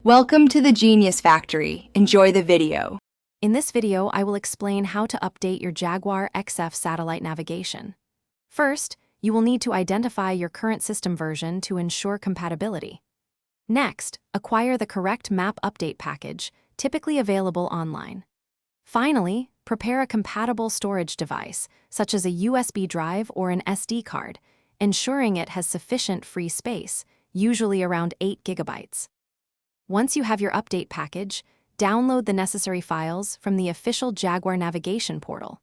Welcome to the Genius Factory. Enjoy the video. In this video, I will explain how to update your Jaguar XF satellite navigation. First, you will need to identify your current system version to ensure compatibility. Next, acquire the correct map update package, typically available online. Finally, prepare a compatible storage device, such as a USB drive or an SD card, ensuring it has sufficient free space, usually around 8 GB. Once you have your update package, download the necessary files from the official Jaguar navigation portal.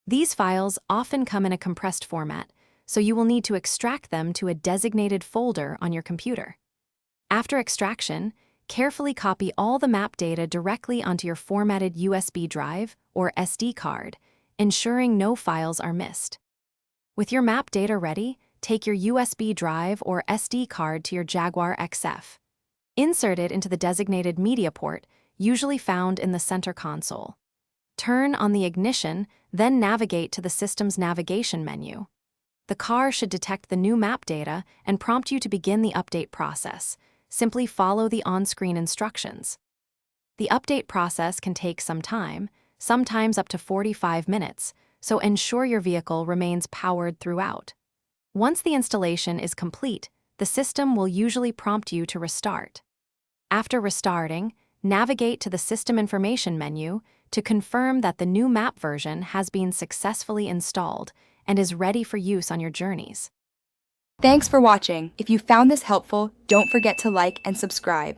These files often come in a compressed format, so you will need to extract them to a designated folder on your computer. After extraction, carefully copy all the map data directly onto your formatted USB drive or SD card, ensuring no files are missed. With your map data ready, take your USB drive or SD card to your Jaguar XF. Insert it into the designated media port, usually found in the center console. Turn on the ignition, then navigate to the system's navigation menu. The car should detect the new map data and prompt you to begin the update process. Simply follow the on-screen instructions. The update process can take some time, sometimes up to 45 minutes, so ensure your vehicle remains powered throughout. Once the installation is complete, the system will usually prompt you to restart. After restarting, navigate to the System Information menu to confirm that the new map version has been successfully installed and is ready for use on your journeys. Thanks for watching. If you found this helpful, don't forget to like and subscribe.